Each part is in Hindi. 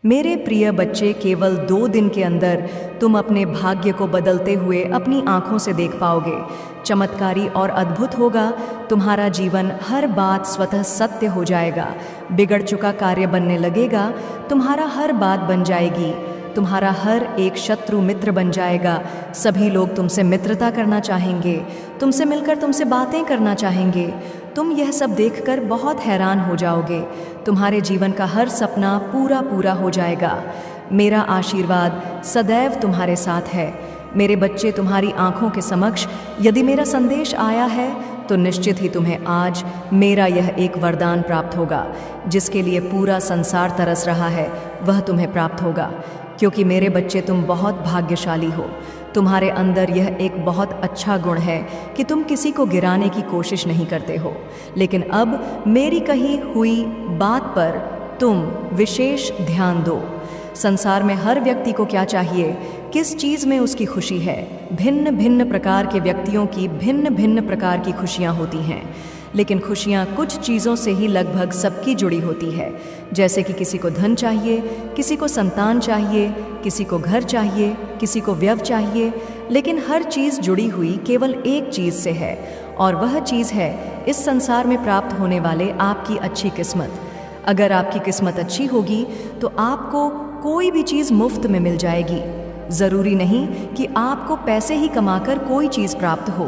मेरे प्रिय बच्चे, केवल 2 दिन के अंदर तुम अपने भाग्य को बदलते हुए अपनी आंखों से देख पाओगे। चमत्कारी और अद्भुत होगा। तुम्हारा जीवन, हर बात स्वतः सत्य हो जाएगा। बिगड़ चुका कार्य बनने लगेगा। तुम्हारा हर बात बन जाएगी। तुम्हारा हर एक शत्रु मित्र बन जाएगा। सभी लोग तुमसे मित्रता करना चाहेंगे, तुमसे मिलकर तुमसे बातें करना चाहेंगे। तुम यह सब देखकर बहुत हैरान हो जाओगे। तुम्हारे जीवन का हर सपना पूरा पूरा हो जाएगा। मेरा आशीर्वाद सदैव तुम्हारे साथ है। मेरे बच्चे, तुम्हारी आंखों के समक्ष यदि मेरा संदेश आया है तो निश्चित ही तुम्हें आज मेरा यह एक वरदान प्राप्त होगा। जिसके लिए पूरा संसार तरस रहा है वह तुम्हें प्राप्त होगा। क्योंकि मेरे बच्चे, तुम बहुत भाग्यशाली हो। तुम्हारे अंदर यह एक बहुत अच्छा गुण है कि तुम किसी को गिराने की कोशिश नहीं करते हो। लेकिन अब मेरी कही हुई बात पर तुम विशेष ध्यान दो। संसार में हर व्यक्ति को क्या चाहिए, किस चीज़ में उसकी खुशी है। भिन्न भिन्न प्रकार के व्यक्तियों की भिन्न भिन्न प्रकार की खुशियाँ होती हैं, लेकिन खुशियाँ कुछ चीज़ों से ही लगभग सबकी जुड़ी होती है। जैसे कि किसी को धन चाहिए, किसी को संतान चाहिए, किसी को घर चाहिए, किसी को व्यय चाहिए, लेकिन हर चीज़ जुड़ी हुई केवल एक चीज़ से है, और वह चीज़ है इस संसार में प्राप्त होने वाले आपकी अच्छी किस्मत। अगर आपकी किस्मत अच्छी होगी तो आपको कोई भी चीज़ मुफ्त में मिल जाएगी। ज़रूरी नहीं कि आपको पैसे ही कमाकर कोई चीज़ प्राप्त हो,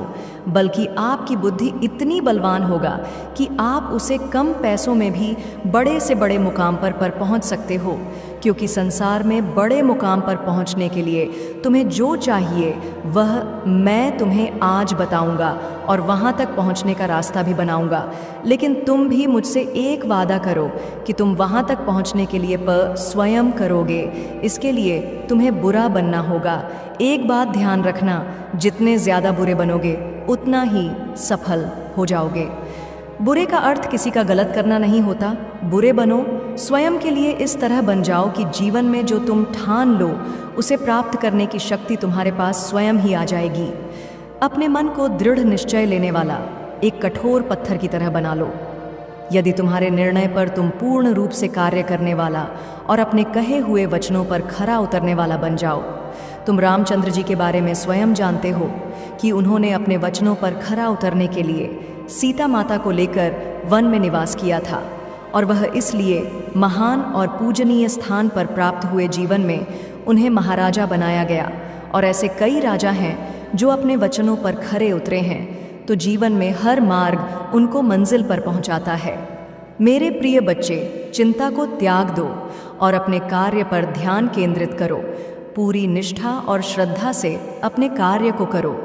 बल्कि आपकी बुद्धि इतनी बलवान होगा कि आप उसे कम पैसों में भी बड़े से बड़े मुकाम पर पहुंच सकते हो। क्योंकि संसार में बड़े मुकाम पर पहुंचने के लिए तुम्हें जो चाहिए वह मैं तुम्हें आज बताऊंगा, और वहां तक पहुंचने का रास्ता भी बनाऊंगा। लेकिन तुम भी मुझसे एक वादा करो कि तुम वहां तक पहुंचने के लिए स्वयं करोगे। इसके लिए तुम्हें बुरा बनना होगा। एक बात ध्यान रखना, जितने ज़्यादा बुरे बनोगे उतना ही सफल हो जाओगे। बुरे का अर्थ किसी का गलत करना नहीं होता। बुरे बनो, स्वयं के लिए इस तरह बन जाओ कि जीवन में जो तुम ठान लो उसे प्राप्त करने की शक्ति तुम्हारे पास स्वयं ही आ जाएगी। अपने मन को दृढ़ निश्चय लेने वाला एक कठोर पत्थर की तरह बना लो। यदि तुम्हारे निर्णय पर तुम पूर्ण रूप से कार्य करने वाला और अपने कहे हुए वचनों पर खरा उतरने वाला बन जाओ। तुम रामचंद्र जी के बारे में स्वयं जानते हो कि उन्होंने अपने वचनों पर खरा उतरने के लिए सीता माता को लेकर वन में निवास किया था, और वह इसलिए महान और पूजनीय स्थान पर प्राप्त हुए जीवन में उन्हें महाराजा बनाया गया। और ऐसे कई राजा हैं जो अपने वचनों पर खरे उतरे हैं, तो जीवन में हर मार्ग उनको मंजिल पर पहुंचाता है। मेरे प्रिय बच्चे, चिंता को त्याग दो और अपने कार्य पर ध्यान केंद्रित करो। पूरी निष्ठा और श्रद्धा से अपने कार्य को करो।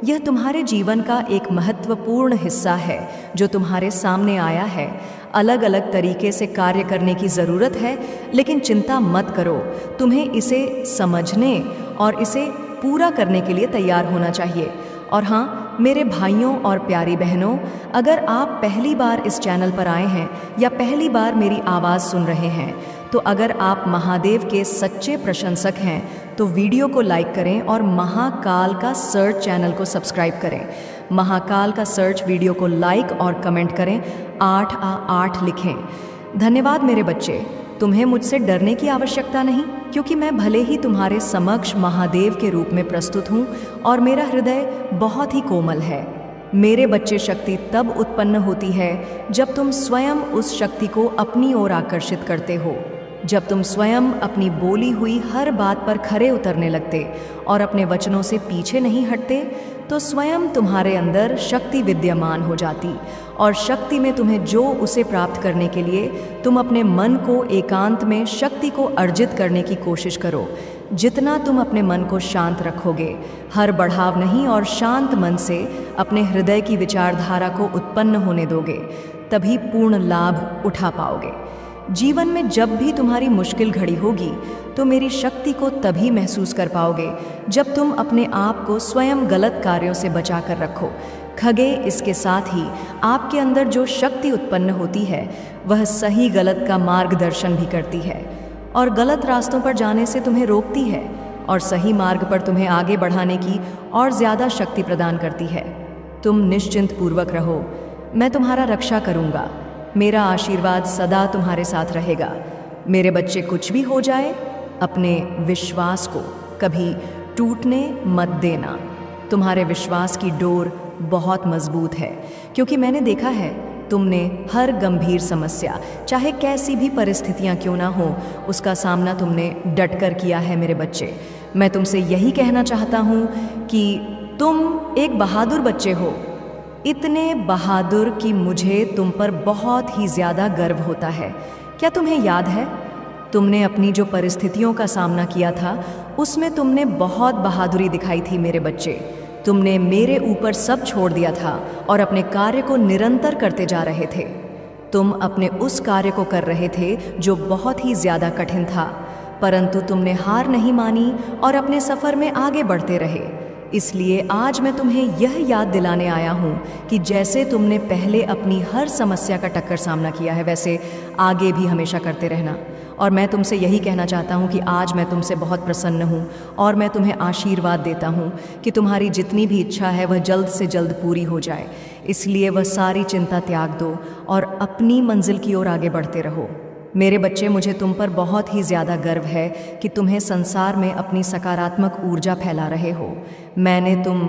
यह तुम्हारे जीवन का एक महत्वपूर्ण हिस्सा है जो तुम्हारे सामने आया है। अलग अलग तरीके से कार्य करने की ज़रूरत है, लेकिन चिंता मत करो। तुम्हें इसे समझने और इसे पूरा करने के लिए तैयार होना चाहिए। और हाँ, मेरे भाइयों और प्यारी बहनों, अगर आप पहली बार इस चैनल पर आए हैं या पहली बार मेरी आवाज़ सुन रहे हैं, तो अगर आप महादेव के सच्चे प्रशंसक हैं तो वीडियो को लाइक करें और महाकाल का सर्च चैनल को सब्सक्राइब करें। महाकाल का सर्च वीडियो को लाइक और कमेंट करें, 8 लिखें। धन्यवाद मेरे बच्चे। तुम्हें मुझसे डरने की आवश्यकता नहीं, क्योंकि मैं भले ही तुम्हारे समक्ष महादेव के रूप में प्रस्तुत हूँ और मेरा हृदय बहुत ही कोमल है। मेरे बच्चे, शक्ति तब उत्पन्न होती है जब तुम स्वयं उस शक्ति को अपनी ओर आकर्षित करते हो। जब तुम स्वयं अपनी बोली हुई हर बात पर खरे उतरने लगते और अपने वचनों से पीछे नहीं हटते, तो स्वयं तुम्हारे अंदर शक्ति विद्यमान हो जाती, और शक्ति में तुम्हें जो उसे प्राप्त करने के लिए तुम अपने मन को एकांत में शक्ति को अर्जित करने की कोशिश करो। जितना तुम अपने मन को शांत रखोगे, हर बढ़ाव नहीं और शांत मन से अपने हृदय की विचारधारा को उत्पन्न होने दोगे, तभी पूर्ण लाभ उठा पाओगे। जीवन में जब भी तुम्हारी मुश्किल घड़ी होगी तो मेरी शक्ति को तभी महसूस कर पाओगे जब तुम अपने आप को स्वयं गलत कार्यों से बचा कर रखो। खगे, इसके साथ ही आपके अंदर जो शक्ति उत्पन्न होती है वह सही गलत का मार्गदर्शन भी करती है, और गलत रास्तों पर जाने से तुम्हें रोकती है, और सही मार्ग पर तुम्हें आगे बढ़ाने की और ज़्यादा शक्ति प्रदान करती है। तुम निश्चिंत पूर्वक रहो, मैं तुम्हारा रक्षा करूँगा। मेरा आशीर्वाद सदा तुम्हारे साथ रहेगा। मेरे बच्चे, कुछ भी हो जाए, अपने विश्वास को कभी टूटने मत देना। तुम्हारे विश्वास की डोर बहुत मजबूत है, क्योंकि मैंने देखा है तुमने हर गंभीर समस्या, चाहे कैसी भी परिस्थितियां क्यों ना हो, उसका सामना तुमने डटकर किया है मेरे बच्चे। मैं तुमसे यही कहना चाहता हूँ कि तुम एक बहादुर बच्चे हो, इतने बहादुर कि मुझे तुम पर बहुत ही ज़्यादा गर्व होता है। क्या तुम्हें याद है, तुमने अपनी जो परिस्थितियों का सामना किया था, उसमें तुमने बहुत बहादुरी दिखाई थी मेरे बच्चे। तुमने मेरे ऊपर सब छोड़ दिया था और अपने कार्य को निरंतर करते जा रहे थे। तुम अपने उस कार्य को कर रहे थे जो बहुत ही ज़्यादा कठिन था, परंतु तुमने हार नहीं मानी और अपने सफ़र में आगे बढ़ते रहे। इसलिए आज मैं तुम्हें यह याद दिलाने आया हूँ कि जैसे तुमने पहले अपनी हर समस्या का टक्कर सामना किया है, वैसे आगे भी हमेशा करते रहना। और मैं तुमसे यही कहना चाहता हूँ कि आज मैं तुमसे बहुत प्रसन्न हूँ और मैं तुम्हें आशीर्वाद देता हूँ कि तुम्हारी जितनी भी इच्छा है वह जल्द से जल्द पूरी हो जाए। इसलिए वह सारी चिंता त्याग दो और अपनी मंजिल की ओर आगे बढ़ते रहो। मेरे बच्चे, मुझे तुम पर बहुत ही ज़्यादा गर्व है कि तुम्हें संसार में अपनी सकारात्मक ऊर्जा फैला रहे हो। तुम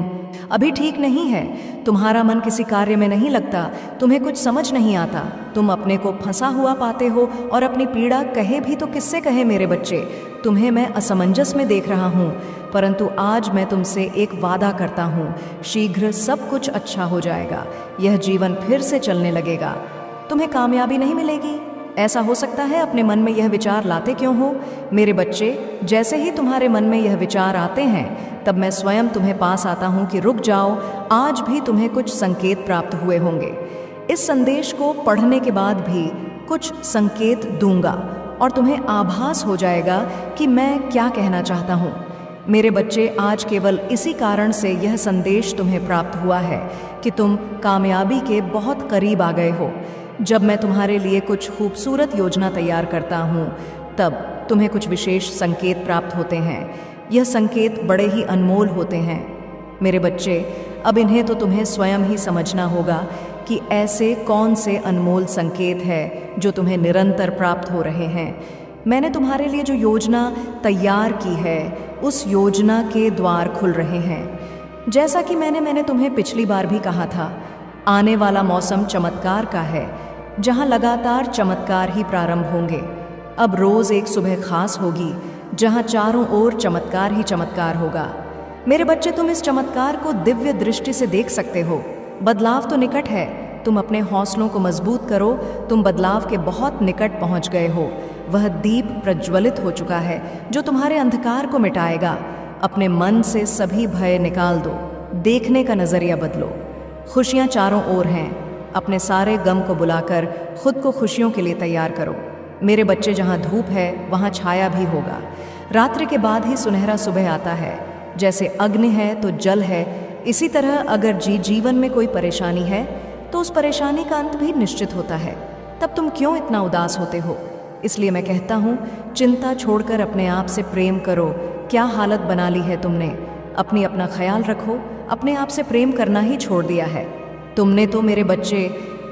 अभी ठीक नहीं है, तुम्हारा मन किसी कार्य में नहीं लगता, तुम्हें कुछ समझ नहीं आता, तुम अपने को फंसा हुआ पाते हो और अपनी पीड़ा कहे भी तो किससे कहे मेरे बच्चे। तुम्हें मैं असमंजस में देख रहा हूँ, परंतु आज मैं तुमसे एक वादा करता हूँ, शीघ्र सब कुछ अच्छा हो जाएगा। यह जीवन फिर से चलने लगेगा। तुम्हें कामयाबी नहीं मिलेगी, ऐसा हो सकता है अपने मन में यह विचार लाते क्यों हो मेरे बच्चे। जैसे ही तुम्हारे मन में यह विचार आते हैं, तब मैं स्वयं तुम्हें पास आता हूँ कि रुक जाओ, आज भी तुम्हें कुछ संकेत प्राप्त हुए होंगे। इस संदेश को पढ़ने के बाद भी कुछ संकेत दूंगा और तुम्हें आभास हो जाएगा कि मैं क्या कहना चाहता हूँ। मेरे बच्चे, आज केवल इसी कारण से यह संदेश तुम्हें प्राप्त हुआ है कि तुम कामयाबी के बहुत करीब आ गए हो। जब मैं तुम्हारे लिए कुछ खूबसूरत योजना तैयार करता हूँ, तब तुम्हें कुछ विशेष संकेत प्राप्त होते हैं। यह संकेत बड़े ही अनमोल होते हैं मेरे बच्चे। अब इन्हें तो तुम्हें स्वयं ही समझना होगा कि ऐसे कौन से अनमोल संकेत है जो तुम्हें निरंतर प्राप्त हो रहे हैं। मैंने तुम्हारे लिए जो योजना तैयार की है, उस योजना के द्वार खुल रहे हैं। जैसा कि मैंने तुम्हें पिछली बार भी कहा था, आने वाला मौसम चमत्कार का है, जहां लगातार चमत्कार ही प्रारंभ होंगे। अब रोज एक सुबह खास होगी जहां चारों ओर चमत्कार ही चमत्कार होगा। मेरे बच्चे, तुम इस चमत्कार को दिव्य दृष्टि से देख सकते हो। बदलाव तो निकट है, तुम अपने हौसलों को मजबूत करो। तुम बदलाव के बहुत निकट पहुंच गए हो। वह दीप प्रज्वलित हो चुका है जो तुम्हारे अंधकार को मिटाएगा। अपने मन से सभी भय निकाल दो, देखने का नजरिया बदलो। खुशियां चारों ओर हैं। अपने सारे गम को बुलाकर खुद को खुशियों के लिए तैयार करो मेरे बच्चे। जहां धूप है वहां छाया भी होगा। रात्रि के बाद ही सुनहरा सुबह आता है। जैसे अग्नि है तो जल है, इसी तरह अगर जीवन में कोई परेशानी है तो उस परेशानी का अंत भी निश्चित होता है। तब तुम क्यों इतना उदास होते हो? इसलिए मैं कहता हूँ, चिंता छोड़कर अपने आप से प्रेम करो। क्या हालत बना ली है तुमने। अपना ख्याल रखो। अपने आप से प्रेम करना ही छोड़ दिया है तुमने तो मेरे बच्चे।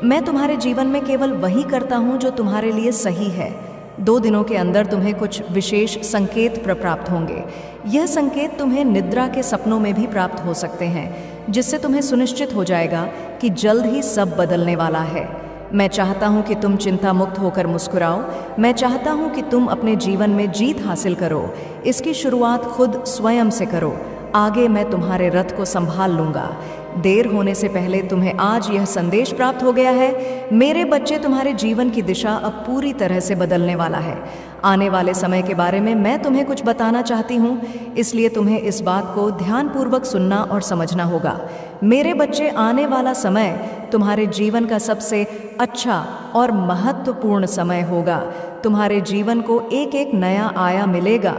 मैं तुम्हारे जीवन में केवल वही करता हूँ जो तुम्हारे लिए सही है। 2 दिनों के अंदर तुम्हें कुछ विशेष संकेत प्राप्त होंगे। यह संकेत तुम्हें निद्रा के सपनों में भी प्राप्त हो सकते हैं, जिससे तुम्हें सुनिश्चित हो जाएगा कि जल्द ही सब बदलने वाला है। मैं चाहता हूँ कि तुम चिंता मुक्त होकर मुस्कुराओ। मैं चाहता हूँ कि तुम अपने जीवन में जीत हासिल करो। इसकी शुरुआत खुद स्वयं से करो। आगे मैं तुम्हारे रथ को संभाल लूंगा। देर होने से पहले तुम्हें आज यह संदेश प्राप्त हो गया है मेरे बच्चे, तुम्हारे जीवन की दिशा अब पूरी तरह से बदलने वाला है। आने वाले समय के बारे में मैं तुम्हें कुछ बताना चाहती हूँ, इसलिए तुम्हें इस बात को ध्यानपूर्वक सुनना और समझना होगा। मेरे बच्चे, आने वाला समय तुम्हारे जीवन का सबसे अच्छा और महत्वपूर्ण समय होगा। तुम्हारे जीवन को एक एक नया आयाम मिलेगा।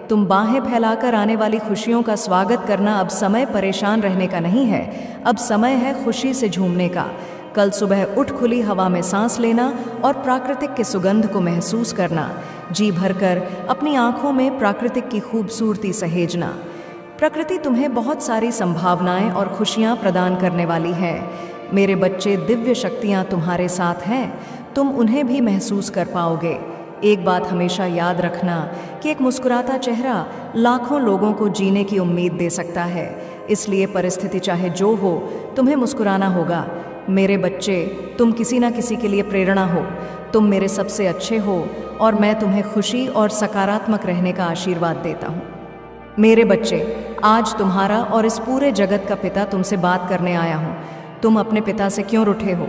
तुम बाहें फैलाकर आने वाली खुशियों का स्वागत करना। अब समय परेशान रहने का नहीं है, अब समय है खुशी से झूमने का। कल सुबह उठ खुली हवा में सांस लेना और प्राकृतिक के सुगंध को महसूस करना। जी भरकर अपनी आंखों में प्राकृतिक की खूबसूरती सहेजना। प्रकृति तुम्हें बहुत सारी संभावनाएं और खुशियां प्रदान करने वाली है मेरे बच्चे। दिव्य शक्तियां तुम्हारे साथ हैं, तुम उन्हें भी महसूस कर पाओगे। एक बात हमेशा याद रखना कि एक मुस्कुराता चेहरा लाखों लोगों को जीने की उम्मीद दे सकता है। इसलिए परिस्थिति चाहे जो हो, तुम्हें मुस्कुराना होगा। मेरे बच्चे, तुम किसी ना किसी के लिए प्रेरणा हो। तुम मेरे सबसे अच्छे हो और मैं तुम्हें खुशी और सकारात्मक रहने का आशीर्वाद देता हूँ। मेरे बच्चे, आज तुम्हारा और इस पूरे जगत का पिता तुमसे बात करने आया हूँ। तुम अपने पिता से क्यों रूठे हो?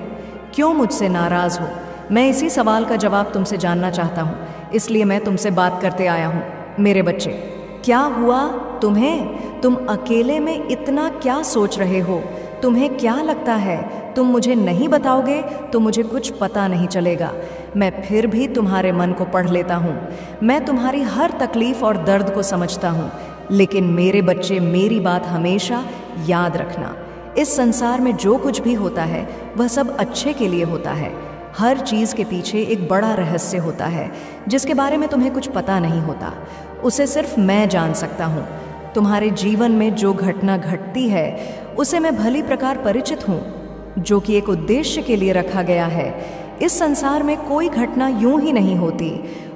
क्यों मुझसे नाराज हो? मैं इसी सवाल का जवाब तुमसे जानना चाहता हूँ, इसलिए मैं तुमसे बात करते आया हूँ। मेरे बच्चे, क्या हुआ तुम्हें? तुम अकेले में इतना क्या सोच रहे हो? तुम्हें क्या लगता है तुम मुझे नहीं बताओगे तो मुझे कुछ पता नहीं चलेगा? मैं फिर भी तुम्हारे मन को पढ़ लेता हूँ। मैं तुम्हारी हर तकलीफ और दर्द को समझता हूँ। लेकिन मेरे बच्चे, मेरी बात हमेशा याद रखना। इस संसार में जो कुछ भी होता है वह सब अच्छे के लिए होता है। हर चीज़ के पीछे एक बड़ा रहस्य होता है जिसके बारे में तुम्हें कुछ पता नहीं होता। उसे सिर्फ मैं जान सकता हूँ। तुम्हारे जीवन में जो घटना घटती है उसे मैं भली प्रकार परिचित हूँ, जो कि एक उद्देश्य के लिए रखा गया है। इस संसार में कोई घटना यूं ही नहीं होती।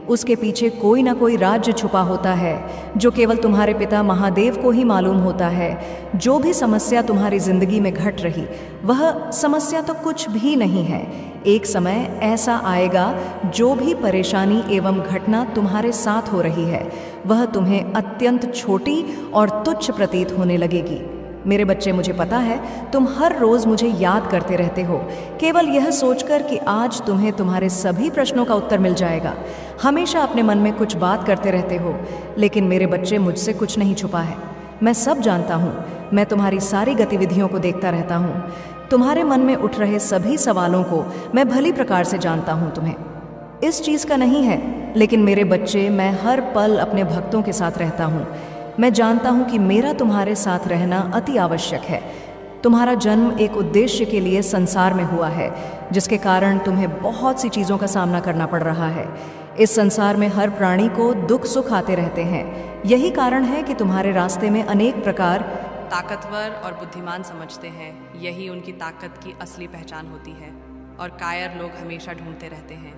उसके पीछे कोई ना कोई राज्य छुपा होता है जो केवल तुम्हारे पिता महादेव को ही मालूम होता है। जो भी समस्या तुम्हारी जिंदगी में घट रही, वह समस्या तो कुछ भी नहीं है। एक समय ऐसा आएगा, जो भी परेशानी एवं घटना तुम्हारे साथ हो रही है वह तुम्हें अत्यंत छोटी और तुच्छ प्रतीत होने लगेगी। मेरे बच्चे, मुझे पता है तुम हर रोज मुझे याद करते रहते हो, केवल यह सोचकर कि आज तुम्हें तुम्हारे सभी प्रश्नों का उत्तर मिल जाएगा। हमेशा अपने मन में कुछ बात करते रहते हो, लेकिन मेरे बच्चे, मुझसे कुछ नहीं छुपा है। मैं सब जानता हूँ। मैं तुम्हारी सारी गतिविधियों को देखता रहता हूँ। तुम्हारे मन में उठ रहे सभी सवालों को मैं भली प्रकार से जानता हूँ। तुम्हें इस चीज़ का नहीं है, लेकिन मेरे बच्चे, मैं हर पल अपने भक्तों के साथ रहता हूँ। मैं जानता हूं कि मेरा तुम्हारे साथ रहना अति आवश्यक है। तुम्हारा जन्म एक उद्देश्य के लिए संसार में हुआ है, जिसके कारण तुम्हें बहुत सी चीज़ों का सामना करना पड़ रहा है। इस संसार में हर प्राणी को दुख सुख आते रहते हैं। यही कारण है कि तुम्हारे रास्ते में अनेक प्रकार ताकतवर और बुद्धिमान समझते हैं। यही उनकी ताकत की असली पहचान होती है और कायर लोग हमेशा ढूंढते रहते हैं।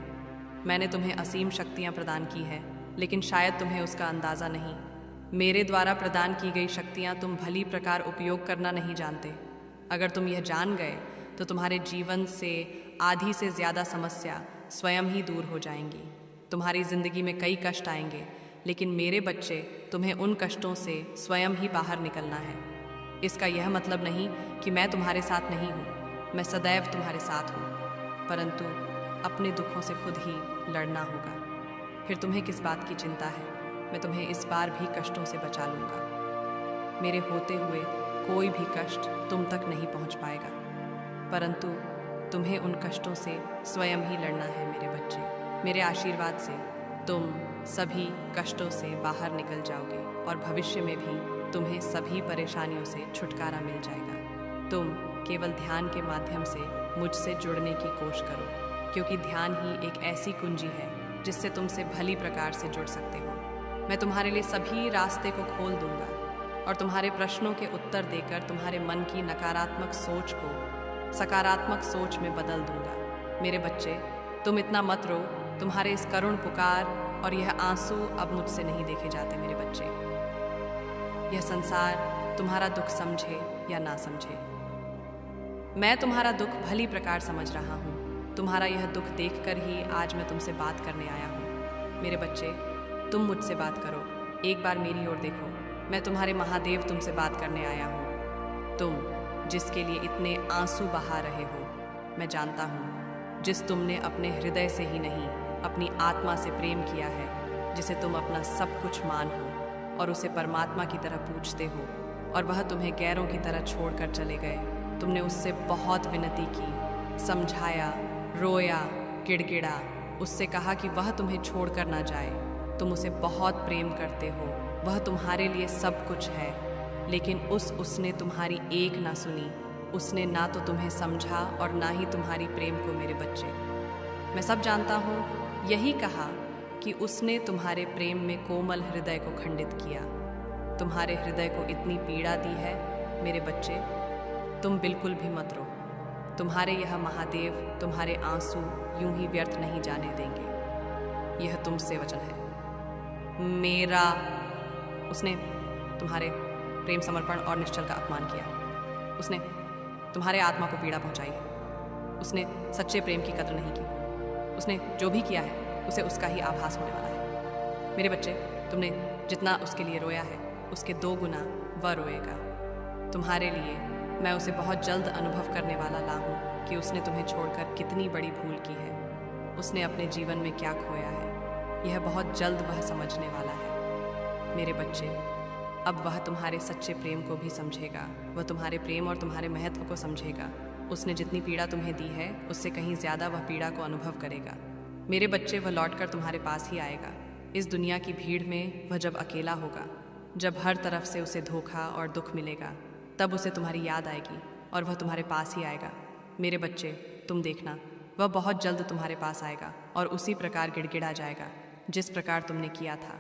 मैंने तुम्हें असीम शक्तियाँ प्रदान की हैं, लेकिन शायद तुम्हें उसका अंदाज़ा नहीं। मेरे द्वारा प्रदान की गई शक्तियाँ तुम भली प्रकार उपयोग करना नहीं जानते। अगर तुम यह जान गए तो तुम्हारे जीवन से आधी से ज़्यादा समस्या स्वयं ही दूर हो जाएंगी। तुम्हारी ज़िंदगी में कई कष्ट आएंगे, लेकिन मेरे बच्चे, तुम्हें उन कष्टों से स्वयं ही बाहर निकलना है। इसका यह मतलब नहीं कि मैं तुम्हारे साथ नहीं हूँ। मैं सदैव तुम्हारे साथ हूँ, परंतु अपने दुखों से खुद ही लड़ना होगा। फिर तुम्हें किस बात की चिंता है? मैं तुम्हें इस बार भी कष्टों से बचा लूँगा। मेरे होते हुए कोई भी कष्ट तुम तक नहीं पहुँच पाएगा, परंतु तुम्हें उन कष्टों से स्वयं ही लड़ना है। मेरे बच्चे, मेरे आशीर्वाद से तुम सभी कष्टों से बाहर निकल जाओगे और भविष्य में भी तुम्हें सभी परेशानियों से छुटकारा मिल जाएगा। तुम केवल ध्यान के माध्यम से मुझसे जुड़ने की कोशिश करो, क्योंकि ध्यान ही एक ऐसी कुंजी है जिससे तुमसे भली प्रकार से जुड़ सकते हो। मैं तुम्हारे लिए सभी रास्ते को खोल दूंगा और तुम्हारे प्रश्नों के उत्तर देकर तुम्हारे मन की नकारात्मक सोच को सकारात्मक सोच में बदल दूंगा। मेरे बच्चे, तुम इतना मत रो। तुम्हारे इस करुण पुकार और यह आंसू अब मुझसे नहीं देखे जाते। मेरे बच्चे, यह संसार तुम्हारा दुख समझे या ना समझे, मैं तुम्हारा दुख भली प्रकार समझ रहा हूँ। तुम्हारा यह दुख देखकर ही आज मैं तुमसे बात करने आया हूँ। मेरे बच्चे, तुम मुझसे बात करो। एक बार मेरी ओर देखो। मैं तुम्हारे महादेव तुमसे बात करने आया हूँ। तुम जिसके लिए इतने आंसू बहा रहे हो, मैं जानता हूँ। जिस तुमने अपने हृदय से ही नहीं, अपनी आत्मा से प्रेम किया है, जिसे तुम अपना सब कुछ मान हो और उसे परमात्मा की तरह पूजते हो, और वह तुम्हें गैरों की तरह छोड़कर चले गए। तुमने उससे बहुत विनती की, समझाया, रोया, गिड़गिड़ा, उससे कहा कि वह तुम्हें छोड़कर ना जाए। तुम उसे बहुत प्रेम करते हो, वह तुम्हारे लिए सब कुछ है, लेकिन उसने तुम्हारी एक ना सुनी। उसने ना तो तुम्हें समझा और ना ही तुम्हारी प्रेम को। मेरे बच्चे, मैं सब जानता हूँ। यही कहा कि उसने तुम्हारे प्रेम में कोमल हृदय को खंडित किया, तुम्हारे हृदय को इतनी पीड़ा दी है। मेरे बच्चे, तुम बिल्कुल भी मत रो। तुम्हारे यह महादेव तुम्हारे आंसू यूं ही व्यर्थ नहीं जाने देंगे। यह तुमसे वचन है। मेरा उसने तुम्हारे प्रेम, समर्पण और निश्चल का अपमान किया। उसने तुम्हारे आत्मा को पीड़ा पहुंचाई है। उसने सच्चे प्रेम की कद्र नहीं की। उसने जो भी किया है उसे उसका ही आभास होने वाला है। मेरे बच्चे, तुमने जितना उसके लिए रोया है उसके 2 गुना वह रोएगा। तुम्हारे लिए मैं उसे बहुत जल्द अनुभव करने वाला ला हूँ कि उसने तुम्हें छोड़कर कितनी बड़ी भूल की है। उसने अपने जीवन में क्या खोया है, यह बहुत जल्द वह समझने वाला है। मेरे बच्चे, अब वह तुम्हारे सच्चे प्रेम को भी समझेगा। वह तुम्हारे प्रेम और तुम्हारे महत्व को समझेगा। उसने जितनी पीड़ा तुम्हें दी है उससे कहीं ज़्यादा वह पीड़ा को अनुभव करेगा। मेरे बच्चे, वह लौटकर तुम्हारे पास ही आएगा। इस दुनिया की भीड़ में वह जब अकेला होगा, जब हर तरफ से उसे धोखा और दुख मिलेगा, तब उसे तुम्हारी याद आएगी और वह तुम्हारे पास ही आएगा। मेरे बच्चे, तुम देखना, वह बहुत जल्द तुम्हारे पास आएगा और उसी प्रकार गिड़गिड़ा जाएगा जिस प्रकार तुमने किया था।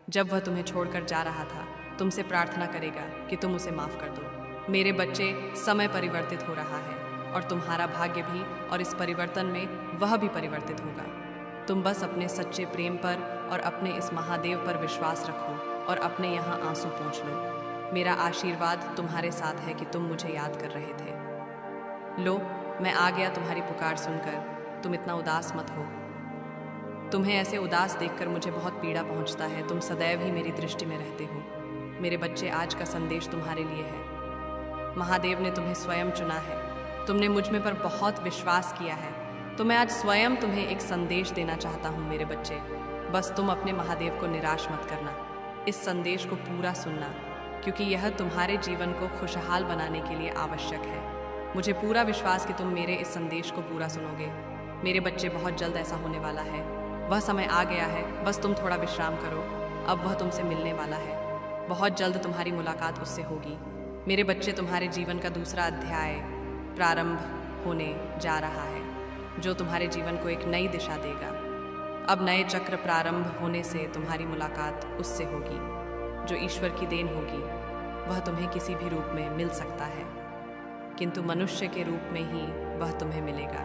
जब वह तुम्हें छोड़कर जा रहा था, तुमसे प्रार्थना करेगा कि तुम उसे माफ़ कर दो। मेरे बच्चे, समय परिवर्तित हो रहा है और तुम्हारा भाग्य भी, और इस परिवर्तन में वह भी परिवर्तित होगा। तुम बस अपने सच्चे प्रेम पर और अपने इस महादेव पर विश्वास रखो और अपने यहाँ आंसू पोंछ लो। मेरा आशीर्वाद तुम्हारे साथ है कि तुम मुझे याद कर रहे थे। लो, मैं आ गया तुम्हारी पुकार सुनकर। तुम इतना उदास मत हो। तुम्हें ऐसे उदास देखकर मुझे बहुत पीड़ा पहुंचता है। तुम सदैव ही मेरी दृष्टि में रहते हो। मेरे बच्चे, आज का संदेश तुम्हारे लिए है। महादेव ने तुम्हें स्वयं चुना है। तुमने मुझ में पर बहुत विश्वास किया है, तो मैं आज स्वयं तुम्हें एक संदेश देना चाहता हूँ। मेरे बच्चे, बस तुम अपने महादेव को निराश मत करना। इस संदेश को पूरा सुनना, क्योंकि यह तुम्हारे जीवन को खुशहाल बनाने के लिए आवश्यक है। मुझे पूरा विश्वास कि तुम मेरे इस संदेश को पूरा सुनोगे। मेरे बच्चे, बहुत जल्द ऐसा होने वाला है। वह समय आ गया है, बस तुम थोड़ा विश्राम करो। अब वह तुमसे मिलने वाला है। बहुत जल्द तुम्हारी मुलाकात उससे होगी। मेरे बच्चे, तुम्हारे जीवन का दूसरा अध्याय प्रारंभ होने जा रहा है, जो तुम्हारे जीवन को एक नई दिशा देगा। अब नए चक्र प्रारंभ होने से तुम्हारी मुलाकात उससे होगी, जो ईश्वर की देन होगी। वह तुम्हें किसी भी रूप में मिल सकता है, किंतु मनुष्य के रूप में ही वह तुम्हें मिलेगा,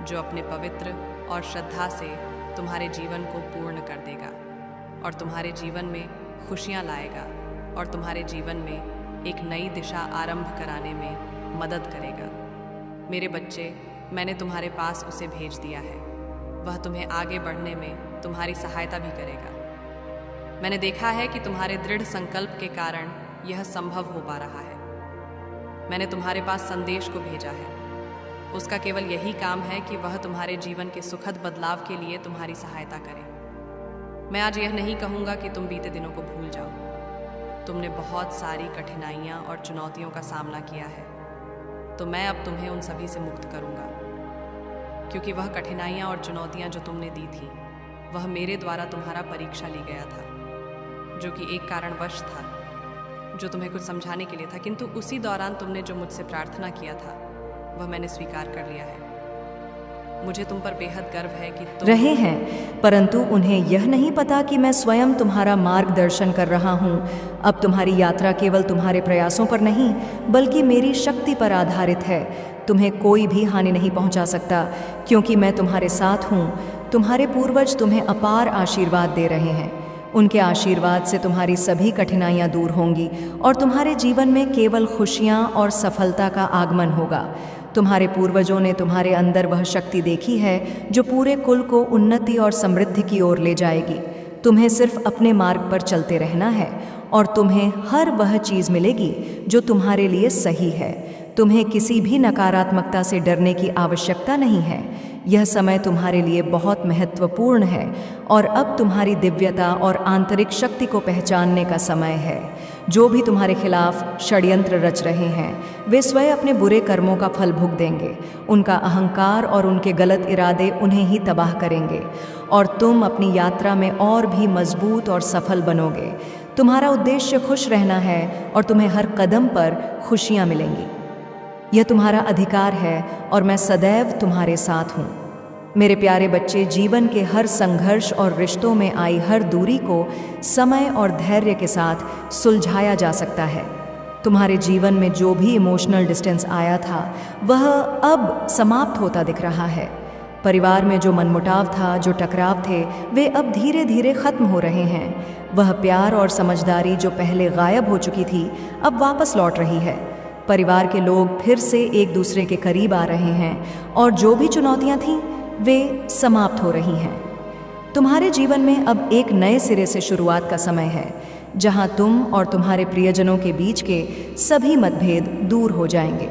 जो अपने पवित्र और श्रद्धा से तुम्हारे जीवन को पूर्ण कर देगा और तुम्हारे जीवन में खुशियाँ लाएगा और तुम्हारे जीवन में एक नई दिशा आरंभ कराने में मदद करेगा। मेरे बच्चे, मैंने तुम्हारे पास उसे भेज दिया है। वह तुम्हें आगे बढ़ने में तुम्हारी सहायता भी करेगा। मैंने देखा है कि तुम्हारे दृढ़ संकल्प के कारण यह संभव हो पा रहा है। मैंने तुम्हारे पास संदेश को भेजा है। उसका केवल यही काम है कि वह तुम्हारे जीवन के सुखद बदलाव के लिए तुम्हारी सहायता करे। मैं आज यह नहीं कहूँगा कि तुम बीते दिनों को भूल जाओ। तुमने बहुत सारी कठिनाइयाँ और चुनौतियों का सामना किया है, तो मैं अब तुम्हें उन सभी से मुक्त करूँगा, क्योंकि वह कठिनाइयाँ और चुनौतियाँ जो तुमने दी थी, वह मेरे द्वारा तुम्हारा परीक्षा ली गया था, जो कि एक कारणवश था, जो तुम्हें कुछ समझाने के लिए था। किंतु उसी दौरान तुमने जो मुझसे प्रार्थना किया था, वह मैंने स्वीकार कर लिया है। मुझे तुम पर बेहद गर्व है कि तुम रहे हैं, परंतु उन्हें यह नहीं पता कि मैं स्वयं तुम्हारा मार्गदर्शन कर रहा हूँ। अब तुम्हारी यात्रा केवल तुम्हारे प्रयासों पर नहीं, बल्कि मेरी शक्ति पर आधारित है। तुम्हें कोई भी हानि नहीं पहुँचा सकता, क्योंकि मैं तुम्हारे साथ हूँ। तुम्हारे पूर्वज तुम्हें अपार आशीर्वाद दे रहे हैं। उनके आशीर्वाद से तुम्हारी सभी कठिनाइयाँ दूर होंगी और तुम्हारे जीवन में केवल खुशियाँ और सफलता का आगमन होगा। तुम्हारे पूर्वजों ने तुम्हारे अंदर वह शक्ति देखी है जो पूरे कुल को उन्नति और समृद्धि की ओर ले जाएगी। तुम्हें सिर्फ अपने मार्ग पर चलते रहना है और तुम्हें हर वह चीज़ मिलेगी जो तुम्हारे लिए सही है। तुम्हें किसी भी नकारात्मकता से डरने की आवश्यकता नहीं है। यह समय तुम्हारे लिए बहुत महत्वपूर्ण है और अब तुम्हारी दिव्यता और आंतरिक शक्ति को पहचानने का समय है। जो भी तुम्हारे खिलाफ षड्यंत्र रच रहे हैं, वे स्वयं अपने बुरे कर्मों का फल भुगत देंगे। उनका अहंकार और उनके गलत इरादे उन्हें ही तबाह करेंगे और तुम अपनी यात्रा में और भी मजबूत और सफल बनोगे। तुम्हारा उद्देश्य खुश रहना है और तुम्हें हर कदम पर खुशियाँ मिलेंगी। यह तुम्हारा अधिकार है और मैं सदैव तुम्हारे साथ हूँ। मेरे प्यारे बच्चे, जीवन के हर संघर्ष और रिश्तों में आई हर दूरी को समय और धैर्य के साथ सुलझाया जा सकता है। तुम्हारे जीवन में जो भी इमोशनल डिस्टेंस आया था, वह अब समाप्त होता दिख रहा है। परिवार में जो मनमुटाव था, जो टकराव थे, वे अब धीरे धीरे खत्म हो रहे हैं। वह प्यार और समझदारी जो पहले गायब हो चुकी थी, अब वापस लौट रही है। परिवार के लोग फिर से एक दूसरे के करीब आ रहे हैं और जो भी चुनौतियां थीं, वे समाप्त हो रही हैं। तुम्हारे जीवन में अब एक नए सिरे से शुरुआत का समय है, जहां तुम और तुम्हारे प्रियजनों के बीच के सभी मतभेद दूर हो जाएंगे।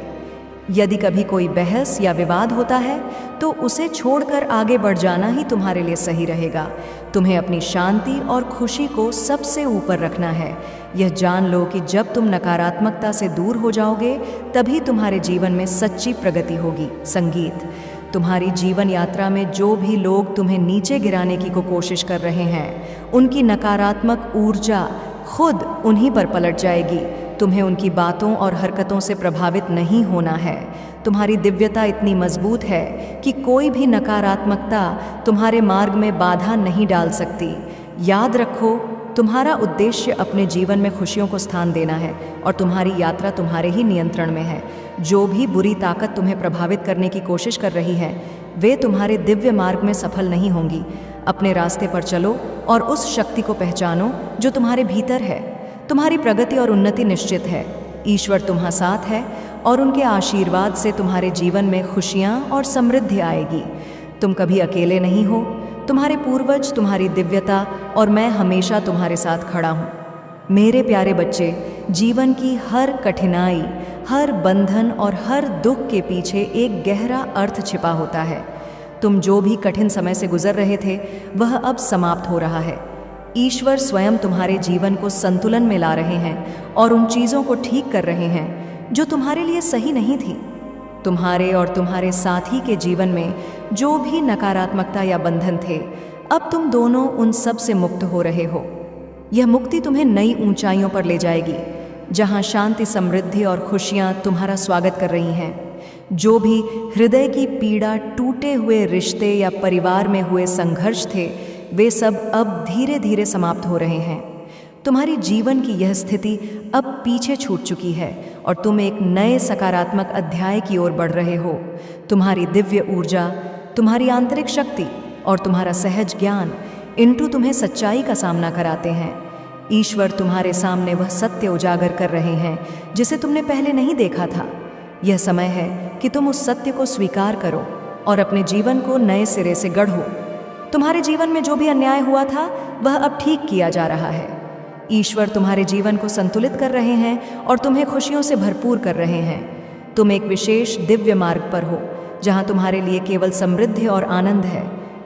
यदि कभी कोई बहस या विवाद होता है, तो उसे छोड़कर आगे बढ़ जाना ही तुम्हारे लिए सही रहेगा। तुम्हें अपनी शांति और खुशी को सबसे ऊपर रखना है। यह जान लो कि जब तुम नकारात्मकता से दूर हो जाओगे, तभी तुम्हारे जीवन में सच्ची प्रगति होगी। संगीत, तुम्हारी जीवन यात्रा में जो भी लोग तुम्हें नीचे गिराने की कोशिश कर रहे हैं, उनकी नकारात्मक ऊर्जा खुद उन्हीं पर पलट जाएगी। तुम्हें उनकी बातों और हरकतों से प्रभावित नहीं होना है। तुम्हारी दिव्यता इतनी मजबूत है कि कोई भी नकारात्मकता तुम्हारे मार्ग में बाधा नहीं डाल सकती। याद रखो, तुम्हारा उद्देश्य अपने जीवन में खुशियों को स्थान देना है और तुम्हारी यात्रा तुम्हारे ही नियंत्रण में है। जो भी बुरी ताकत तुम्हें प्रभावित करने की कोशिश कर रही है, वे तुम्हारे दिव्य मार्ग में सफल नहीं होंगी। अपने रास्ते पर चलो और उस शक्ति को पहचानो जो तुम्हारे भीतर है। तुम्हारी प्रगति और उन्नति निश्चित है। ईश्वर तुम्हारे साथ है और उनके आशीर्वाद से तुम्हारे जीवन में खुशियाँ और समृद्धि आएगी। तुम कभी अकेले नहीं हो। तुम्हारे पूर्वज, तुम्हारी दिव्यता और मैं हमेशा तुम्हारे साथ खड़ा हूँ। मेरे प्यारे बच्चे, जीवन की हर कठिनाई, हर बंधन और हर दुख के पीछे एक गहरा अर्थ छिपा होता है। तुम जो भी कठिन समय से गुजर रहे थे, वह अब समाप्त हो रहा है। ईश्वर स्वयं तुम्हारे जीवन को संतुलन में ला रहे हैं और उन चीज़ों को ठीक कर रहे हैं जो तुम्हारे लिए सही नहीं थी। तुम्हारे और तुम्हारे साथी के जीवन में जो भी नकारात्मकता या बंधन थे, अब तुम दोनों उन सब से मुक्त हो रहे हो। यह मुक्ति तुम्हें नई ऊंचाइयों पर ले जाएगी, जहां शांति, समृद्धि और खुशियां तुम्हारा स्वागत कर रही हैं। जो भी हृदय की पीड़ा, टूटे हुए रिश्ते या परिवार में हुए संघर्ष थे, वे सब अब धीरे धीरे समाप्त हो रहे हैं। तुम्हारी जीवन की यह स्थिति अब पीछे छूट चुकी है और तुम एक नए सकारात्मक अध्याय की ओर बढ़ रहे हो। तुम्हारी दिव्य ऊर्जा, तुम्हारी आंतरिक शक्ति और तुम्हारा सहज ज्ञान इनटू तुम्हें सच्चाई का सामना कराते हैं। ईश्वर तुम्हारे सामने वह सत्य उजागर कर रहे हैं जिसे तुमने पहले नहीं देखा था। यह समय है कि तुम उस सत्य को स्वीकार करो और अपने जीवन को नए सिरे से गढ़ो। तुम्हारे जीवन में जो भी अन्याय हुआ था, वह अब ठीक किया जा रहा है। ईश्वर तुम्हारे जीवन को संतुलित कर रहे हैं और तुम्हें खुशियों से भरपूर कर रहे हैं। तुम एक विशेष दिव्य मार्ग पर हो, जहां तुम्हारे लिए केवल समृद्धि और आनंद है।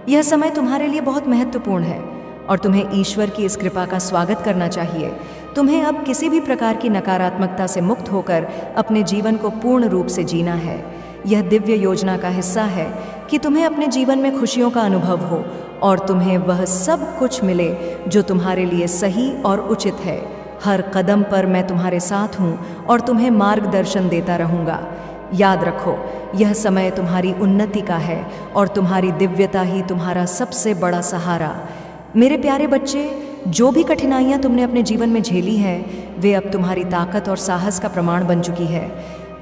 यह समय तुम्हारे लिए बहुत महत्वपूर्ण है और तुम्हें ईश्वर की इस कृपा का स्वागत करना चाहिए। तुम्हें अब किसी भी प्रकार की नकारात्मकता से मुक्त होकर अपने जीवन को पूर्ण रूप से जीना है। यह दिव्य योजना का हिस्सा है कि तुम्हें अपने जीवन में खुशियों का अनुभव हो और तुम्हें वह सब कुछ मिले जो तुम्हारे लिए सही और उचित है। हर कदम पर मैं तुम्हारे साथ हूँ और तुम्हें मार्गदर्शन देता रहूँगा। याद रखो, यह समय तुम्हारी उन्नति का है और तुम्हारी दिव्यता ही तुम्हारा सबसे बड़ा सहारा। मेरे प्यारे बच्चे, जो भी कठिनाइयाँ तुमने अपने जीवन में झेली है, वे अब तुम्हारी ताकत और साहस का प्रमाण बन चुकी है।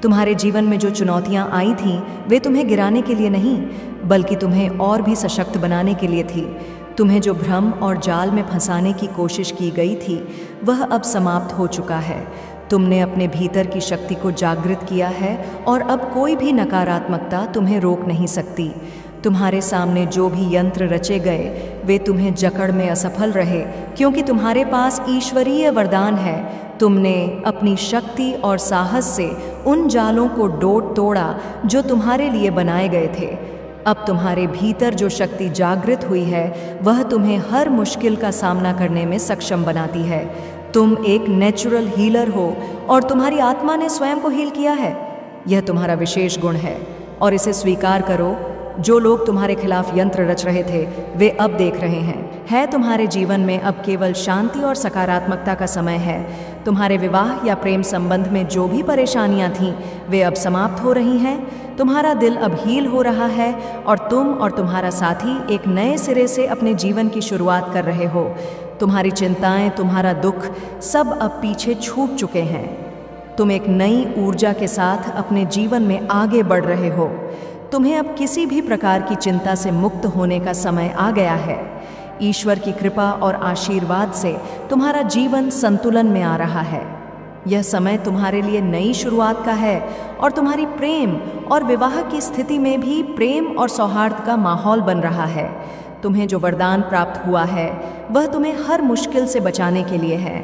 तुम्हारे जीवन में जो चुनौतियाँ आई थीं, वे तुम्हें गिराने के लिए नहीं, बल्कि तुम्हें और भी सशक्त बनाने के लिए थी। तुम्हें जो भ्रम और जाल में फंसाने की कोशिश की गई थी, वह अब समाप्त हो चुका है। तुमने अपने भीतर की शक्ति को जागृत किया है और अब कोई भी नकारात्मकता तुम्हें रोक नहीं सकती। तुम्हारे सामने जो भी यंत्र रचे गए, वे तुम्हें जकड़ में असफल रहे, क्योंकि तुम्हारे पास ईश्वरीय वरदान है। तुमने अपनी शक्ति और साहस से उन जालों को तोड़ा जो तुम्हारे लिए बनाए गए थे। अब तुम्हारे भीतर जो शक्ति जागृत हुई है, वह तुम्हें हर मुश्किल का सामना करने में सक्षम बनाती है। तुम एक नेचुरल हीलर हो और तुम्हारी आत्मा ने स्वयं को हील किया है। यह तुम्हारा विशेष गुण है और इसे स्वीकार करो। जो लोग तुम्हारे खिलाफ यंत्र रच रहे थे, वे अब देख रहे हैं। तुम्हारे जीवन में अब केवल शांति और सकारात्मकता का समय है। तुम्हारे विवाह या प्रेम संबंध में जो भी परेशानियां थीं, वे अब समाप्त हो रही हैं। तुम्हारा दिल अब हील हो रहा है और तुम और तुम्हारा साथी एक नए सिरे से अपने जीवन की शुरुआत कर रहे हो। तुम्हारी चिंताएं, तुम्हारा दुख सब अब पीछे छूट चुके हैं। तुम एक नई ऊर्जा के साथ अपने जीवन में आगे बढ़ रहे हो। तुम्हें अब किसी भी प्रकार की चिंता से मुक्त होने का समय आ गया है। ईश्वर की कृपा और आशीर्वाद से तुम्हारा जीवन संतुलन में आ रहा है। यह समय तुम्हारे लिए नई शुरुआत का है और तुम्हारी प्रेम और विवाह की स्थिति में भी प्रेम और सौहार्द का माहौल बन रहा है। तुम्हें जो वरदान प्राप्त हुआ है वह तुम्हें हर मुश्किल से बचाने के लिए है।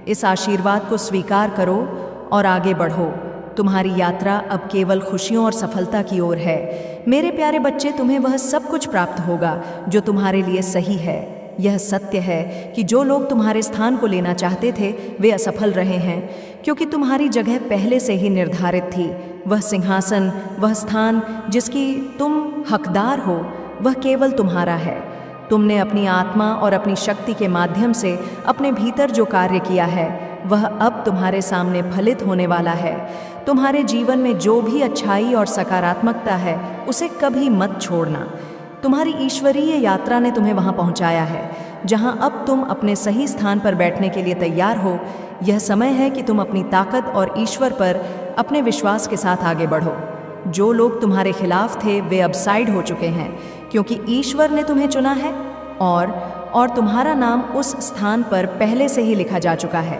इस आशीर्वाद को स्वीकार करो और आगे बढ़ो। तुम्हारी यात्रा अब केवल खुशियों और सफलता की ओर है। मेरे प्यारे बच्चे, तुम्हें वह सब कुछ प्राप्त होगा जो तुम्हारे लिए सही है। यह सत्य है कि जो लोग तुम्हारे स्थान को लेना चाहते थे वे असफल रहे हैं, क्योंकि तुम्हारी जगह पहले से ही निर्धारित थी। वह सिंहासन, वह स्थान जिसकी तुम हकदार हो, वह केवल तुम्हारा है। तुमने अपनी आत्मा और अपनी शक्ति के माध्यम से अपने भीतर जो कार्य किया है वह अब तुम्हारे सामने फलित होने वाला है। तुम्हारे जीवन में जो भी अच्छाई और सकारात्मकता है उसे कभी मत छोड़ना। तुम्हारी ईश्वरीय यात्रा ने तुम्हें वहां पहुंचाया है जहां अब तुम अपने सही स्थान पर बैठने के लिए तैयार हो। यह समय है कि तुम अपनी ताकत और ईश्वर पर अपने विश्वास के साथ आगे बढ़ो। जो लोग तुम्हारे खिलाफ थे वे अब साइड हो चुके हैं, क्योंकि ईश्वर ने तुम्हें चुना है और तुम्हारा नाम उस स्थान पर पहले से ही लिखा जा चुका है।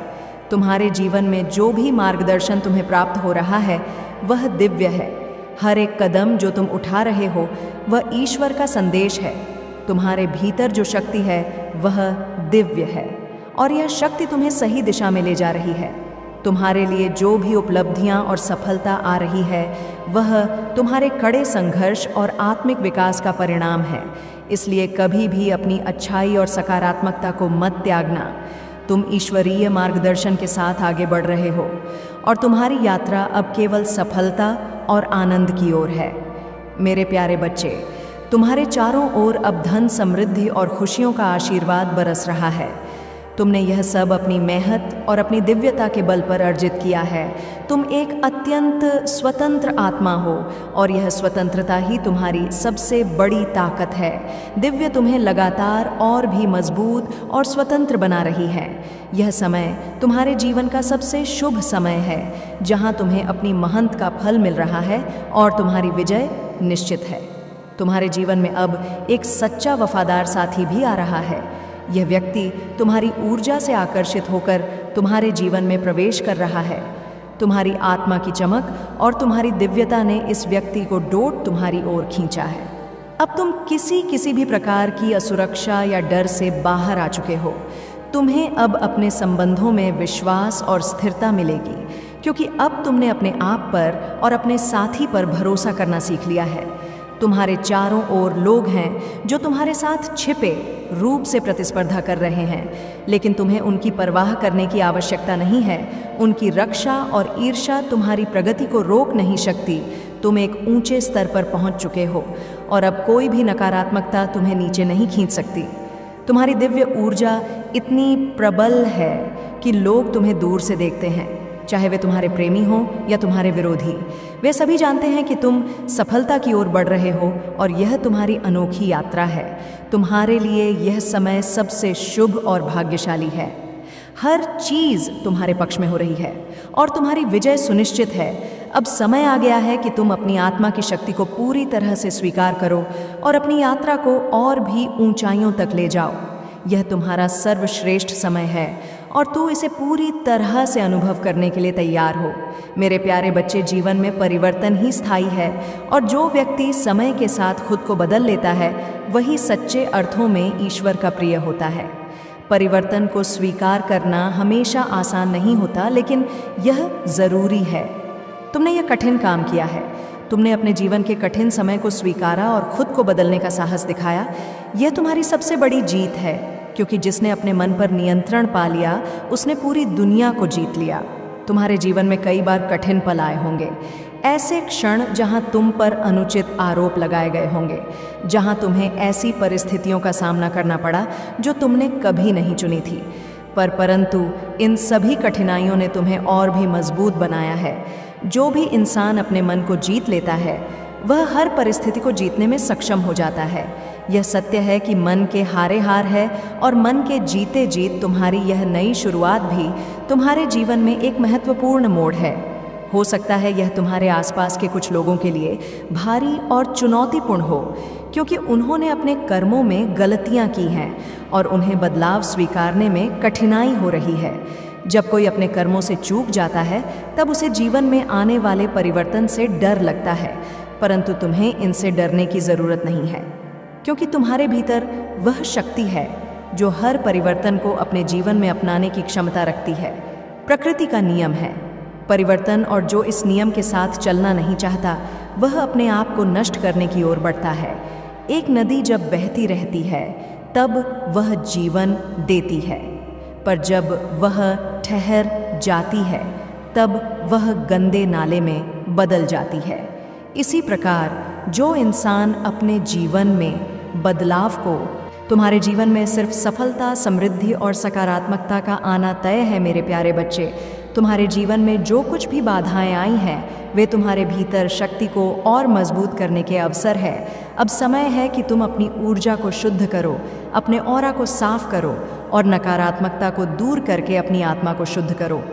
तुम्हारे जीवन में जो भी मार्गदर्शन तुम्हें प्राप्त हो रहा है वह दिव्य है। हर एक कदम जो तुम उठा रहे हो वह ईश्वर का संदेश है। तुम्हारे भीतर जो शक्ति है वह दिव्य है और यह शक्ति तुम्हें सही दिशा में ले जा रही है। तुम्हारे लिए जो भी उपलब्धियां और सफलता आ रही है वह तुम्हारे कड़े संघर्ष और आत्मिक विकास का परिणाम है। इसलिए कभी भी अपनी अच्छाई और सकारात्मकता को मत त्यागना। तुम ईश्वरीय मार्गदर्शन के साथ आगे बढ़ रहे हो और तुम्हारी यात्रा अब केवल सफलता और आनंद की ओर है। मेरे प्यारे बच्चे, तुम्हारे चारों ओर अब धन, समृद्धि और खुशियों का आशीर्वाद बरस रहा है। तुमने यह सब अपनी मेहनत और अपनी दिव्यता के बल पर अर्जित किया है। तुम एक अत्यंत स्वतंत्र आत्मा हो और यह स्वतंत्रता ही तुम्हारी सबसे बड़ी ताकत है। दिव्य तुम्हें लगातार और भी मजबूत और स्वतंत्र बना रही है। यह समय तुम्हारे जीवन का सबसे शुभ समय है, जहां तुम्हें अपनी मेहनत का फल मिल रहा है और तुम्हारी विजय निश्चित है। तुम्हारे जीवन में अब एक सच्चा वफादार साथी भी आ रहा है। यह व्यक्ति तुम्हारी ऊर्जा से आकर्षित होकर तुम्हारे जीवन में प्रवेश कर रहा है। तुम्हारी आत्मा की चमक और तुम्हारी दिव्यता ने इस व्यक्ति को डोट तुम्हारी ओर खींचा है। अब तुम किसी भी प्रकार की असुरक्षा या डर से बाहर आ चुके हो। तुम्हें अब अपने संबंधों में विश्वास और स्थिरता मिलेगी, क्योंकि अब तुमने अपने आप पर और अपने साथी पर भरोसा करना सीख लिया है। तुम्हारे चारों ओर लोग हैं जो तुम्हारे साथ छिपे रूप से प्रतिस्पर्धा कर रहे हैं, लेकिन तुम्हें उनकी परवाह करने की आवश्यकता नहीं है। उनकी रक्षा और ईर्ष्या तुम्हारी प्रगति को रोक नहीं सकती। तुम एक ऊंचे स्तर पर पहुंच चुके हो और अब कोई भी नकारात्मकता तुम्हें नीचे नहीं खींच सकती। तुम्हारी दिव्य ऊर्जा इतनी प्रबल है कि लोग तुम्हें दूर से देखते हैं, चाहे वे तुम्हारे प्रेमी हों या तुम्हारे विरोधी। वे सभी जानते हैं कि तुम सफलता की ओर बढ़ रहे हो और यह तुम्हारी अनोखी यात्रा है। तुम्हारे लिए यह समय सबसे शुभ और भाग्यशाली है। हर चीज़ तुम्हारे पक्ष में हो रही है और तुम्हारी विजय सुनिश्चित है। अब समय आ गया है कि तुम अपनी आत्मा की शक्ति को पूरी तरह से स्वीकार करो और अपनी यात्रा को और भी ऊंचाइयों तक ले जाओ। यह तुम्हारा सर्वश्रेष्ठ समय है और तू इसे पूरी तरह से अनुभव करने के लिए तैयार हो। मेरे प्यारे बच्चे, जीवन में परिवर्तन ही स्थायी है और जो व्यक्ति समय के साथ खुद को बदल लेता है वही सच्चे अर्थों में ईश्वर का प्रिय होता है। परिवर्तन को स्वीकार करना हमेशा आसान नहीं होता, लेकिन यह ज़रूरी है। तुमने यह कठिन काम किया है। तुमने अपने जीवन के कठिन समय को स्वीकारा और खुद को बदलने का साहस दिखाया। यह तुम्हारी सबसे बड़ी जीत है, क्योंकि जिसने अपने मन पर नियंत्रण पा लिया उसने पूरी दुनिया को जीत लिया। तुम्हारे जीवन में कई बार कठिन पल आए होंगे, ऐसे क्षण जहां तुम पर अनुचित आरोप लगाए गए होंगे, जहां तुम्हें ऐसी परिस्थितियों का सामना करना पड़ा जो तुमने कभी नहीं चुनी थी। परंतु इन सभी कठिनाइयों ने तुम्हें और भी मजबूत बनाया है। जो भी इंसान अपने मन को जीत लेता है वह हर परिस्थिति को जीतने में सक्षम हो जाता है। यह सत्य है कि मन के हारे हार है और मन के जीते जीत तुम्हारी यह नई शुरुआत भी तुम्हारे जीवन में एक महत्वपूर्ण मोड़ है। हो सकता है यह तुम्हारे आसपास के कुछ लोगों के लिए भारी और चुनौतीपूर्ण हो, क्योंकि उन्होंने अपने कर्मों में गलतियां की हैं और उन्हें बदलाव स्वीकारने में कठिनाई हो रही है। जब कोई अपने कर्मों से चूक जाता है तब उसे जीवन में आने वाले परिवर्तन से डर लगता है, परंतु तुम्हें इनसे डरने की ज़रूरत नहीं है, क्योंकि तुम्हारे भीतर वह शक्ति है जो हर परिवर्तन को अपने जीवन में अपनाने की क्षमता रखती है। प्रकृति का नियम है परिवर्तन, और जो इस नियम के साथ चलना नहीं चाहता वह अपने आप को नष्ट करने की ओर बढ़ता है। एक नदी जब बहती रहती है तब वह जीवन देती है, पर जब वह ठहर जाती है तब वह गंदे नाले में बदल जाती है। इसी प्रकार जो इंसान अपने जीवन में बदलाव को, तुम्हारे जीवन में सिर्फ सफलता, समृद्धि और सकारात्मकता का आना तय है मेरे प्यारे बच्चे। तुम्हारे जीवन में जो कुछ भी बाधाएं आई हैं वे तुम्हारे भीतर शक्ति को और मजबूत करने के अवसर है। अब समय है कि तुम अपनी ऊर्जा को शुद्ध करो, अपने ऑरा को साफ करो और नकारात्मकता को दूर करके अपनी आत्मा को शुद्ध करो।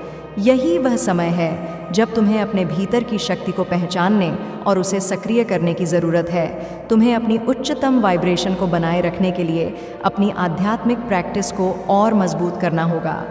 यही वह समय है जब तुम्हें अपने भीतर की शक्ति को पहचानने और उसे सक्रिय करने की ज़रूरत है। तुम्हें अपनी उच्चतम वाइब्रेशन को बनाए रखने के लिए अपनी आध्यात्मिक प्रैक्टिस को और मजबूत करना होगा।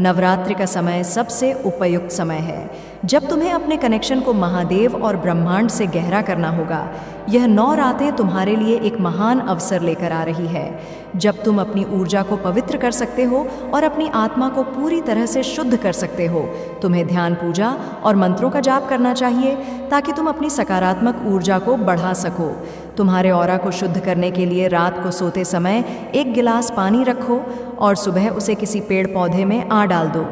नवरात्रि का समय सबसे उपयुक्त समय है जब तुम्हें अपने कनेक्शन को महादेव और ब्रह्मांड से गहरा करना होगा। यह 9 रातें तुम्हारे लिए एक महान अवसर लेकर आ रही है जब तुम अपनी ऊर्जा को पवित्र कर सकते हो और अपनी आत्मा को पूरी तरह से शुद्ध कर सकते हो। तुम्हें ध्यान, पूजा और मंत्रों का जाप करना चाहिए ताकि तुम अपनी सकारात्मक ऊर्जा को बढ़ा सको। तुम्हारे ऑरा को शुद्ध करने के लिए रात को सोते समय 1 गिलास पानी रखो और सुबह उसे किसी पेड़ पौधे में डाल दो।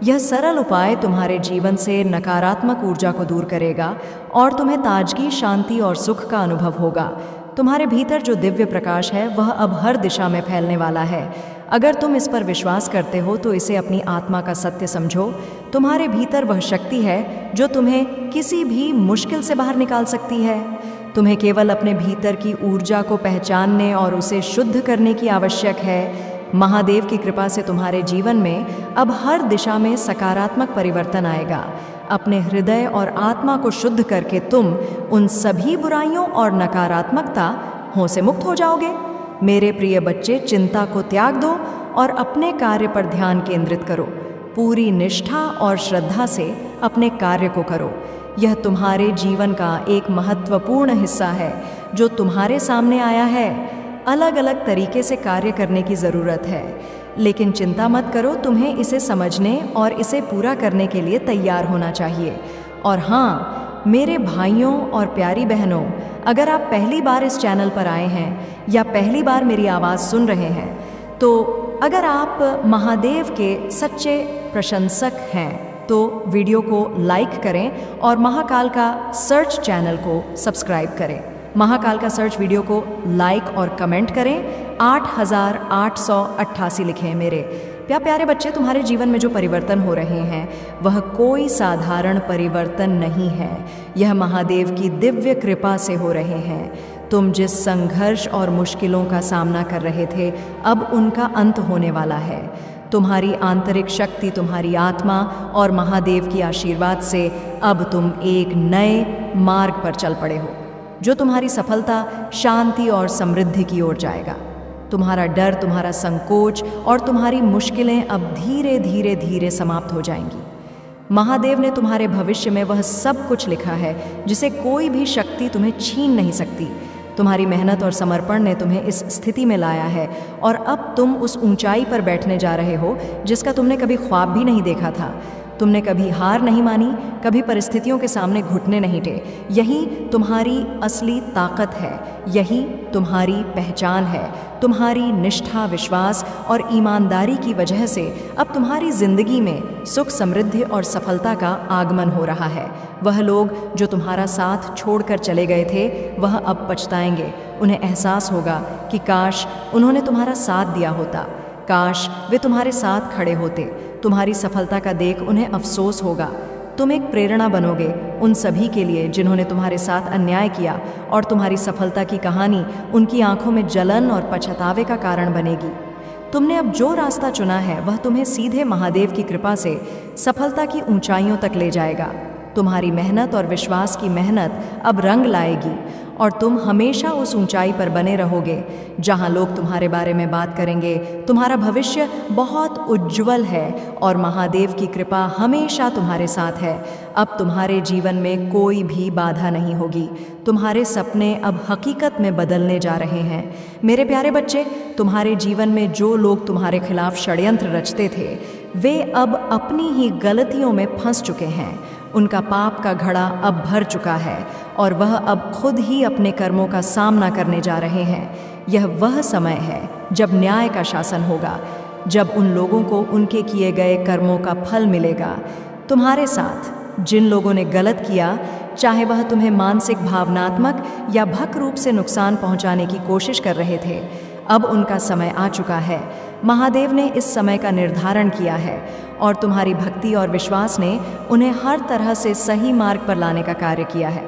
यह सरल उपाय तुम्हारे जीवन से नकारात्मक ऊर्जा को दूर करेगा और तुम्हें ताजगी, शांति और सुख का अनुभव होगा। तुम्हारे भीतर जो दिव्य प्रकाश है वह अब हर दिशा में फैलने वाला है। अगर तुम इस पर विश्वास करते हो तो इसे अपनी आत्मा का सत्य समझो। तुम्हारे भीतर वह शक्ति है जो तुम्हें किसी भी मुश्किल से बाहर निकाल सकती है। तुम्हें केवल अपने भीतर की ऊर्जा को पहचानने और उसे शुद्ध करने की आवश्यक है। महादेव की कृपा से तुम्हारे जीवन में अब हर दिशा में सकारात्मक परिवर्तन आएगा। अपने हृदय और आत्मा को शुद्ध करके तुम उन सभी बुराइयों और नकारात्मकता से मुक्त हो जाओगे। मेरे प्रिय बच्चे, चिंता को त्याग दो और अपने कार्य पर ध्यान केंद्रित करो। पूरी निष्ठा और श्रद्धा से अपने कार्य को करो। यह तुम्हारे जीवन का एक महत्वपूर्ण हिस्सा है जो तुम्हारे सामने आया है। अलग अलग तरीके से कार्य करने की ज़रूरत है, लेकिन चिंता मत करो, तुम्हें इसे समझने और इसे पूरा करने के लिए तैयार होना चाहिए। और हाँ मेरे भाइयों और प्यारी बहनों, अगर आप पहली बार इस चैनल पर आए हैं या पहली बार मेरी आवाज़ सुन रहे हैं, तो अगर आप महादेव के सच्चे प्रशंसक हैं तो वीडियो को लाइक करें और महाकाल का सर्च चैनल को सब्सक्राइब करें। महाकाल का सर्च वीडियो को लाइक और कमेंट करें। 8888 लिखें। मेरे प्यारे बच्चे, तुम्हारे जीवन में जो परिवर्तन हो रहे हैं वह कोई साधारण परिवर्तन नहीं है। यह महादेव की दिव्य कृपा से हो रहे हैं। तुम जिस संघर्ष और मुश्किलों का सामना कर रहे थे अब उनका अंत होने वाला है। तुम्हारी आंतरिक शक्ति, तुम्हारी आत्मा और महादेव की आशीर्वाद से अब तुम एक नए मार्ग पर चल पड़े हो जो तुम्हारी सफलता, शांति और समृद्धि की ओर जाएगा। तुम्हारा डर, तुम्हारा संकोच और तुम्हारी मुश्किलें अब धीरे धीरे धीरे समाप्त हो जाएंगी। महादेव ने तुम्हारे भविष्य में वह सब कुछ लिखा है जिसे कोई भी शक्ति तुम्हें छीन नहीं सकती। तुम्हारी मेहनत और समर्पण ने तुम्हें इस स्थिति में लाया है और अब तुम उस ऊंचाई पर बैठने जा रहे हो जिसका तुमने कभी ख्वाब भी नहीं देखा था। तुमने कभी हार नहीं मानी, कभी परिस्थितियों के सामने घुटने नहीं टे। यही तुम्हारी असली ताकत है, यही तुम्हारी पहचान है। तुम्हारी निष्ठा, विश्वास और ईमानदारी की वजह से अब तुम्हारी जिंदगी में सुख, समृद्धि और सफलता का आगमन हो रहा है। वह लोग जो तुम्हारा साथ छोड़कर चले गए थे वह अब पछताएंगे। उन्हें एहसास होगा कि काश उन्होंने तुम्हारा साथ दिया होता, काश वे तुम्हारे साथ खड़े होते। तुम्हारी सफलता का देख उन्हें अफसोस होगा। तुम एक प्रेरणा बनोगे उन सभी के लिए जिन्होंने तुम्हारे साथ अन्याय किया और तुम्हारी सफलता की कहानी उनकी आंखों में जलन और पछतावे का कारण बनेगी। तुमने अब जो रास्ता चुना है वह तुम्हें सीधे महादेव की कृपा से सफलता की ऊंचाइयों तक ले जाएगा। तुम्हारी मेहनत और विश्वास की मेहनत अब रंग लाएगी और तुम हमेशा उस ऊंचाई पर बने रहोगे जहां लोग तुम्हारे बारे में बात करेंगे। तुम्हारा भविष्य बहुत उज्जवल है और महादेव की कृपा हमेशा तुम्हारे साथ है। अब तुम्हारे जीवन में कोई भी बाधा नहीं होगी। तुम्हारे सपने अब हकीकत में बदलने जा रहे हैं। मेरे प्यारे बच्चे, तुम्हारे जीवन में जो लोग तुम्हारे खिलाफ षड्यंत्र रचते थे, वे अब अपनी ही गलतियों में फंस चुके हैं। उनका पाप का घड़ा अब भर चुका है और वह अब खुद ही अपने कर्मों का सामना करने जा रहे हैं। यह वह समय है जब न्याय का शासन होगा, जब उन लोगों को उनके किए गए कर्मों का फल मिलेगा। तुम्हारे साथ जिन लोगों ने गलत किया, चाहे वह तुम्हें मानसिक, भावनात्मक या भक रूप से नुकसान पहुंचाने की कोशिश कर रहे थे, अब उनका समय आ चुका है। महादेव ने इस समय का निर्धारण किया है और तुम्हारी भक्ति और विश्वास ने उन्हें हर तरह से सही मार्ग पर लाने का कार्य किया है।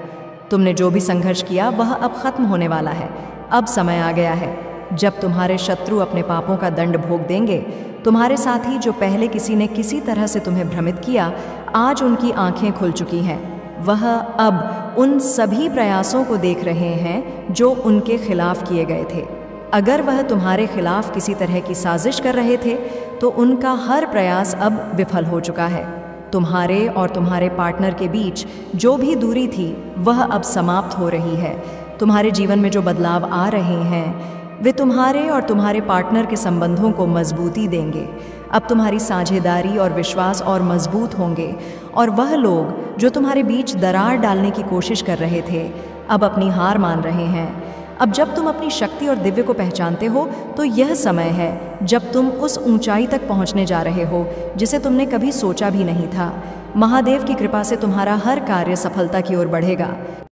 तुमने जो भी संघर्ष किया वह अब खत्म होने वाला है। अब समय आ गया है जब तुम्हारे शत्रु अपने पापों का दंड भोग देंगे। तुम्हारे साथी जो पहले किसी ने किसी तरह से तुम्हें भ्रमित किया, आज उनकी आंखें खुल चुकी हैं। वह अब उन सभी प्रयासों को देख रहे हैं जो उनके खिलाफ किए गए थे। अगर वह तुम्हारे खिलाफ किसी तरह की साजिश कर रहे थे तो उनका हर प्रयास अब विफल हो चुका है। तुम्हारे और तुम्हारे पार्टनर के बीच जो भी दूरी थी वह अब समाप्त हो रही है। तुम्हारे जीवन में जो बदलाव आ रहे हैं वे तुम्हारे और तुम्हारे पार्टनर के संबंधों को मजबूती देंगे। अब तुम्हारी साझेदारी और विश्वास और मजबूत होंगे और वह लोग जो तुम्हारे बीच दरार डालने की कोशिश कर रहे थे अब अपनी हार मान रहे हैं। अब जब तुम अपनी शक्ति और दिव्य को पहचानते हो तो यह समय है जब तुम उस ऊंचाई तक पहुंचने जा रहे हो जिसे तुमने कभी सोचा भी नहीं था। महादेव की कृपा से तुम्हारा हर कार्य सफलता की ओर बढ़ेगा।